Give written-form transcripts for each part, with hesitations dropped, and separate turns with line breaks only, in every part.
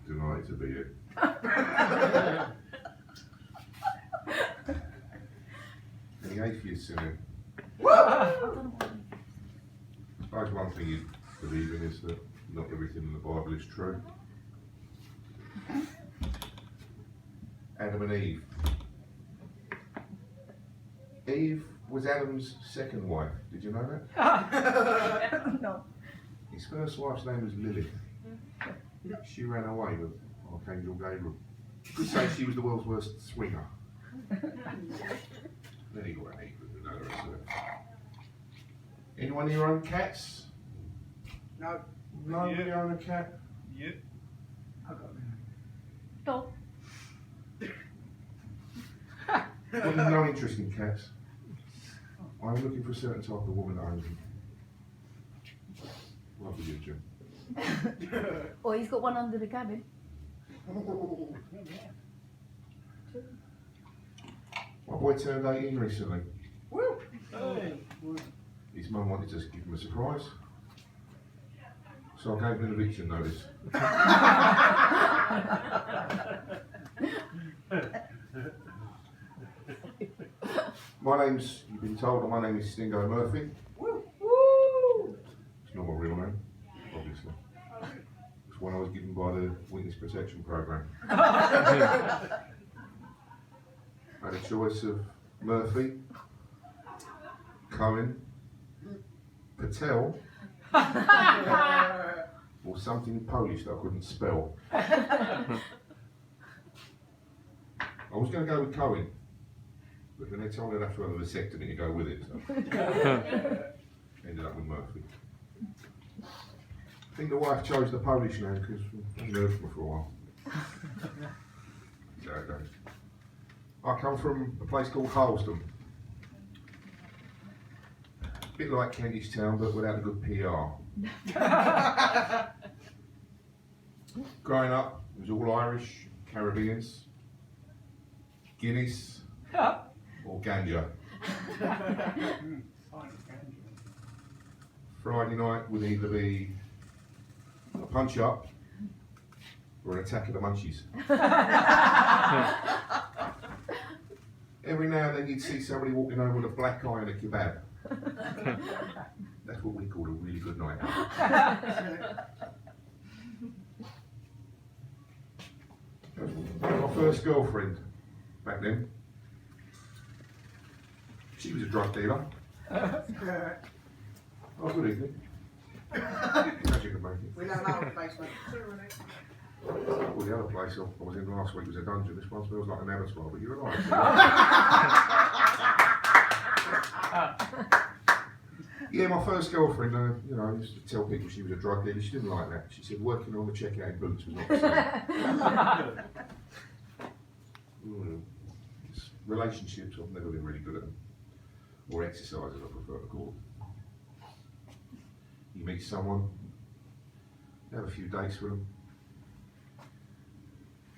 Delighted to be here. Any atheists in here? I suppose one thing you believe in is that not everything in the Bible is true. Adam and Eve. Eve was Adam's second wife. Did you know that?
No.
His first wife's name was Lilith. She ran away with Archangel Gabriel. You could say she was the world's worst swinger. Then he got an Eve, we know the rest of it. Anyone here own cats?
No.
Nobody own a cat?
Yep.
I got
Dog.
Well, there's no interest in cats. I'm looking for a certain type of woman that owns them. Lovely you, Jim.
Oh, he's got one under the cabin.
My boy turned 18 recently.
Woo! Hey.
His mum wanted to give him a surprise. So I gave him an eviction notice. You've been told that my name is Stingo Murphy.
Woo!
Woo!
It's not my real name, obviously. It's one I was given by the Witness Protection Program. I had a choice of Murphy, Cohen, Patel, or something Polish that I couldn't spell. I was going to go with Cohen, but then they told me I'd have to have a vasectomy to go with it, so ended up with Murphy. I think the wife chose the Polish name because I haven't heard from her for a while. That's how it goes. I come from a place called Harleston. A bit like Kentish Town, but without a good PR. Growing up, it was all Irish, Caribbeans, Guinness, or ganja. Friday night would either be a punch up or an attack of the munchies. Every now and then you'd see somebody walking home with a black eye and a kebab. That's what we call a really good night out. My first girlfriend back then, she was a drug dealer. Oh, good evening. Glad you could make it.
We don't know the basement.
Well, the other place I was in last week was a dungeon. This one smells like an abattoir, but you're alive. Yeah, my first girlfriend, you know, I used to tell people she was a drug dealer. She didn't like that. She said working on the checkout in boots was not the same. Relationships, I've never been really good at them. Or exercises, I prefer to call them. You meet someone, you have a few dates with them.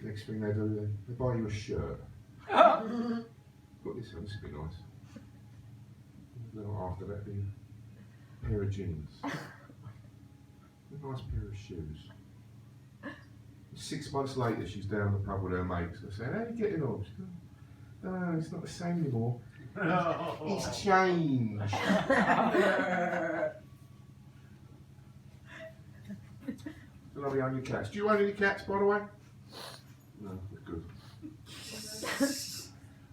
Next thing they do, they buy you a shirt. Got this one, this would be nice. Then after that, be a pair of jeans. A nice pair of shoes. 6 months later, she's down the pub with her mates. I say, how are you getting on? She goes, no, it's not the same anymore. It's changed. Don't we own your cats? Do you own any cats, by the way? No, that's good.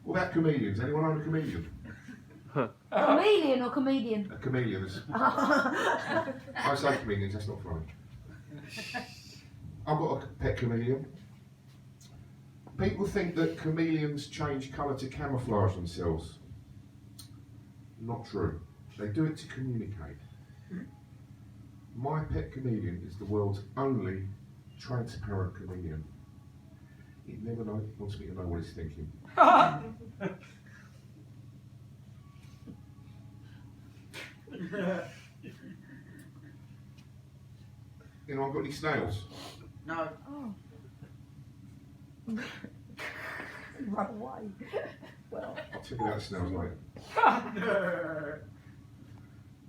What about comedians? Anyone own a comedian?
Chameleon or comedian?
A chameleon is. I say comedians, that's not funny. I've got a pet chameleon. People think that chameleons change colour to camouflage themselves. Not true. They do it to communicate. My pet chameleon is the world's only transparent chameleon. It never wants me to know what it's thinking. You know, I've got any snails.
No.
Oh. Run away. Well.
I'll check it out snails later.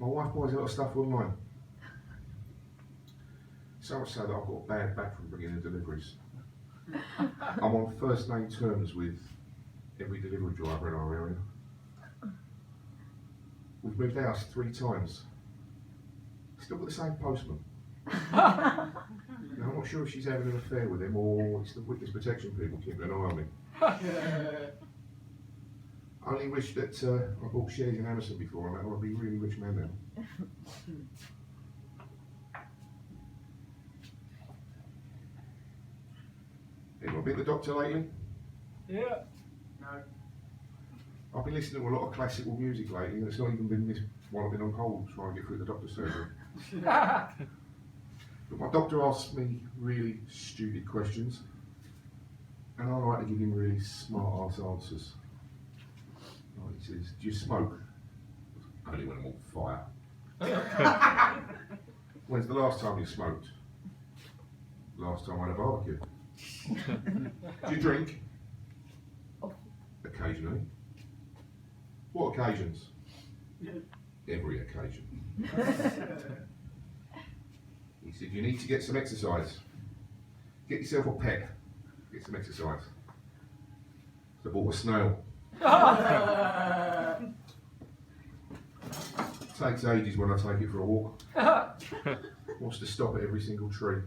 My wife buys a lot of stuff online. So much so that I've got a bad back from bringing in deliveries. I'm on first name terms with every delivery driver in our area. We've moved house 3 times. Still got the same postman. Now, I'm not sure if she's having an affair with him or it's the witness protection people keeping an eye on me. I only wish that I bought shares in Amazon before and I'd be a really rich man now. Anyone been to the doctor lately?
Yeah.
No.
I've been listening to a lot of classical music lately and it's not even been this while I've been on hold trying to get through the doctor's surgery. But my doctor asks me really stupid questions and I like to give him really smart ass answers. Like he says, do you smoke? Only when I'm on fire. When's the last time you smoked? Last time I had a barbecue. Do you drink? Occasionally. What occasions? Every occasion. He said, you need to get some exercise. Get yourself a pet. Get some exercise. So I bought a snail. Takes ages when I take it for a walk. Wants to stop at every single tree.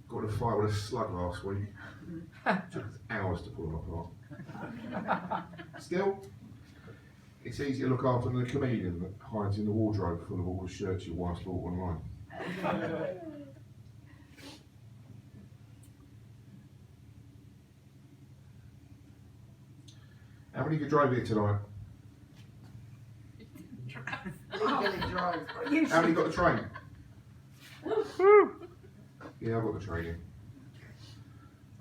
Got in a fight with a slug last week. Took us hours to pull them apart. Still, it's easier to look after than a chameleon that hides in the wardrobe full of all the shirts your wife's bought online. How many of you drove here tonight? How many got the train? Yeah, I got the train in.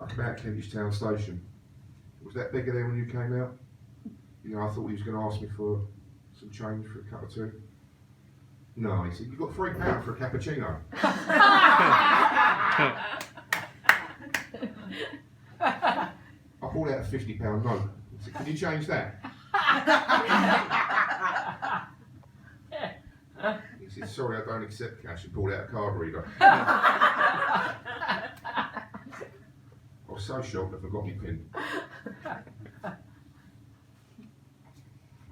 I came out of Kentish Town Station. Was that beggar there when you came out? You know, I thought he was going to ask me for some change for a cup or two. No, he said, you've got £3 for a cappuccino. I pulled out a £50 note. I said, can you change that? He said, sorry, I don't accept cash, and pulled out a card reader. I was so shocked I forgot my pin.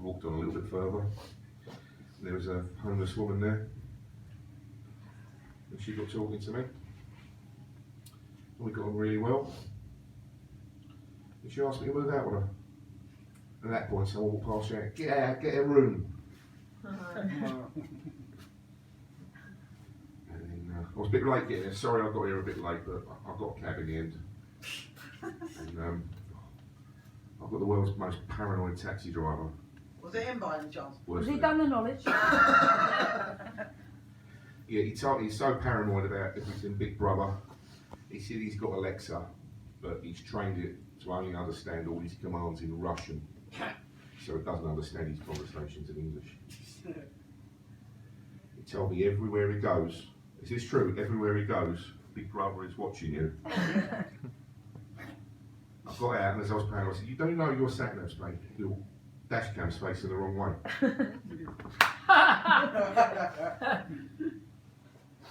Walked on a little bit further. There was a homeless woman there. And she got talking to me. And we got on really well. And she asked me to move out with her. And at that point, someone walked past shouting, get out, get a room. And then I was a bit late getting there. Sorry I got here a bit late, but I got a cab in the end. And I've got the world's most paranoid taxi driver.
Was it him by any chance?
Has he done the knowledge?
Yeah, he told me he's so paranoid about everything Big Brother. He said he's got Alexa, but he's trained it to only understand all his commands in Russian. So it doesn't understand his conversations in English. He told me everywhere he goes, is this true? Everywhere he goes, Big Brother is watching you. I got out and as I was playing, I said, you don't know your sat nav space, your dash cam's facing the wrong way. And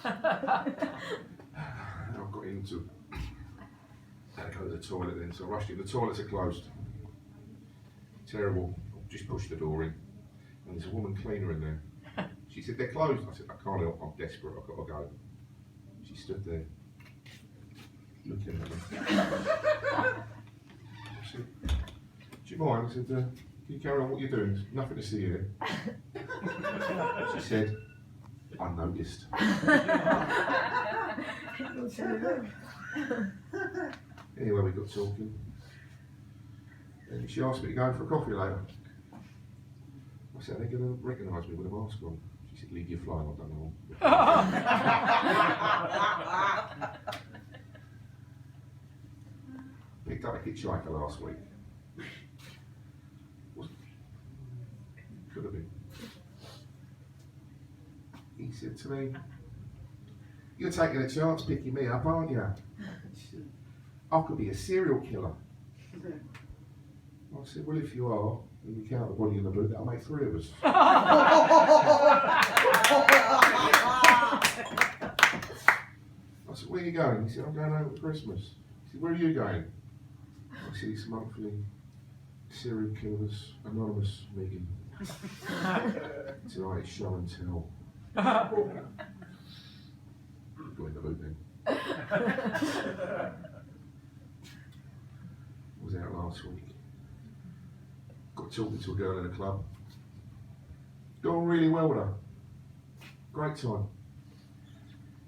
I got into, had to go to the toilet then, so I rushed in. The toilets are closed. Terrible. Just pushed the door in, and there's a woman cleaner in there. She said, they're closed. I said, I can't help, I'm desperate, I've got to go. She stood there, looking at me. I said, do you mind? I said, can you carry on what you're doing? There's nothing to see here. She said, I noticed. Anyway, we got talking. And she asked me to go for a coffee later. I said, are they going to recognise me with a mask on? She said, leave your fly, I don't know. Picked up a hitchhiker last week. Could have been. He said to me, you're taking a chance picking me up, aren't you? I could be a serial killer. I said, well, if you are, and you count the body in the boot, that'll make 3 of us. He said, I'm going home for Christmas. He said, where are you going? I said, it's monthly serial killers anonymous meeting. Tonight it's show and tell. Go in the boot then. Was out last week. Got talking to a girl in a club. Got on really well with her. Great time.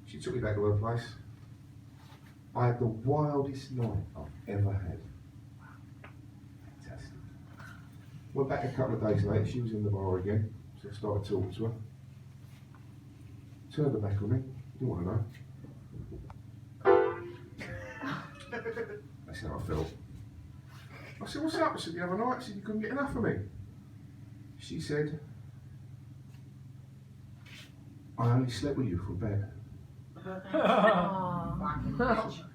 She took me back to her place. I had the wildest night I've ever had. Fantastic. Went back a couple of days later, she was in the bar again, so I started talking to her. Turned her back on me, didn't want to know. That's how I felt. I said, what's up? I said, the other night, I said, you couldn't get enough of me. She said, I only slept with you from bed.
Fucking bitch.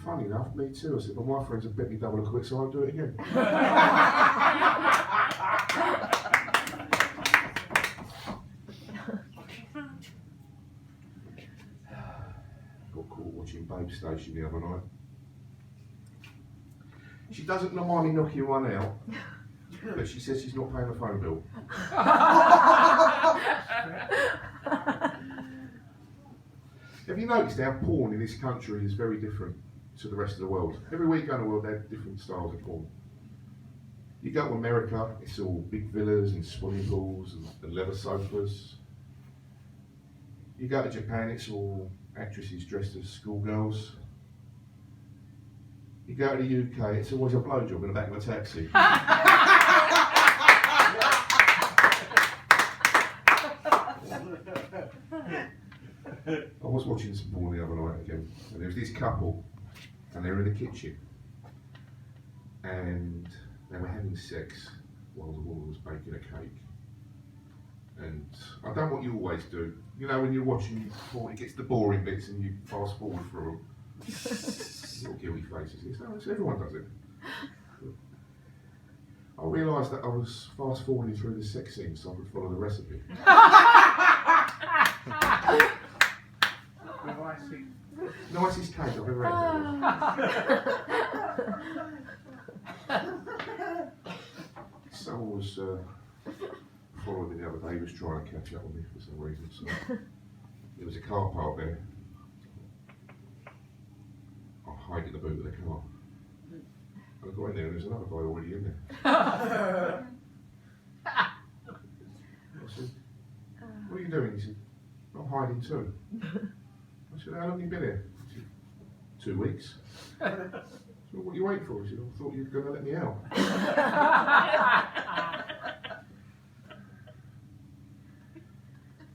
Funny enough, me too. I said, well, my friends have bet me double and quit, so I won't do it again. Got caught watching Babe Station the other night. She doesn't mind me knocking one out, but she says she's not paying the phone bill. Have you noticed how porn in this country is very different to the rest of the world? Everywhere you go in the world, they have different styles of porn. You go to America, it's all big villas and swimming pools and leather sofas. You go to Japan, it's all actresses dressed as schoolgirls. You go to the UK, it's always a blowjob in the back of a taxi. I was watching some porn the other night again, and there was this couple, and they were in the kitchen, and they were having sex while the woman was baking a cake. And I've done what you always do. You know, when you're watching porn, it gets the boring bits and you fast forward through them. Little guilty faces. Everyone does it. I realised that I was fast forwarding through the sex scene so I could follow the recipe. Nicest cake I've ever had. Someone was following me the other day. He was trying to catch up with me for some reason. So there was a car park there. I hide in the boot of the car. And I got in there and there's another guy already in there. I said, what are you doing? He said, I'm hiding too. I said, how long have you been here? He said, 2 weeks. I said, what are you waiting for? He said, I thought you were going to let me out.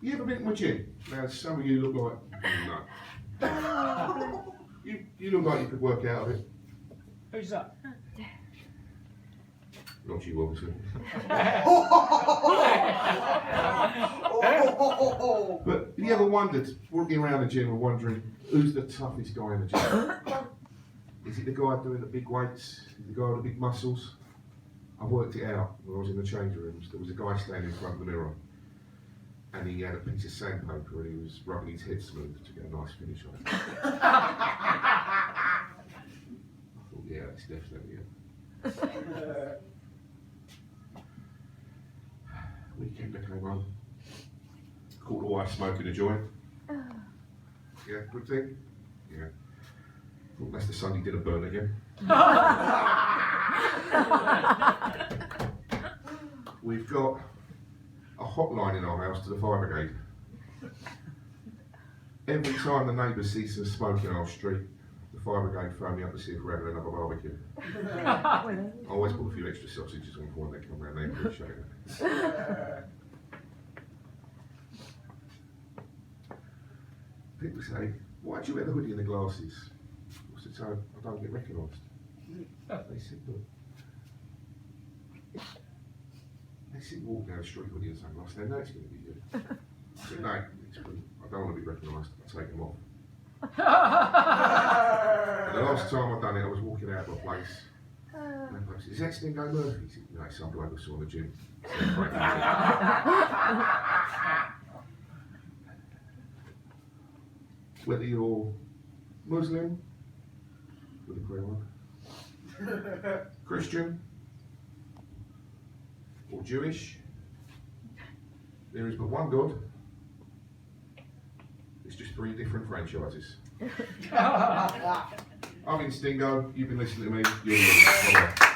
You ever been to a gym? Now, some of you look like, no. You look like you could work out of it.
Who's that?
Not you, obviously. But have you ever wondered, walking around the gym and wondering, who's the toughest guy in the gym? Is it the guy doing the big weights? Is it the guy with the big muscles? I worked it out when I was in the change rooms. There was a guy standing in front of the mirror, and he had a piece of sandpaper and he was rubbing his head smooth to get a nice finish on it. I thought, yeah, that's definitely it. Weekend I came home, caught the wife smoking a joint. Yeah, good thing? Yeah. Thought that's the Sunday dinner burn again. We've got a hotline in our house to the fire brigade. Every time the neighbours see some smoke in our street, the fire brigade phone me up to see if we're having another barbecue. I always put a few extra sausages on for when they come round, they appreciate it. People say, why do you wear the hoodie and the glasses? I said, so I don't get recognised. They said, look. They said, walk down the street hoodie and sunglasses, they know it's going to be you. I said, no, it's good. I don't want to be recognised, I'll take them off. And the last time I'd done it, I was walking out of a place. And the bloke said, is that Stingo Murphy? He said, no, it's some bloke I saw in the gym. Whether you're Muslim, with a grey one, Christian, or Jewish. There is but one God. It's just 3 different franchises. I've been Stingo, you've been listening to me, you're the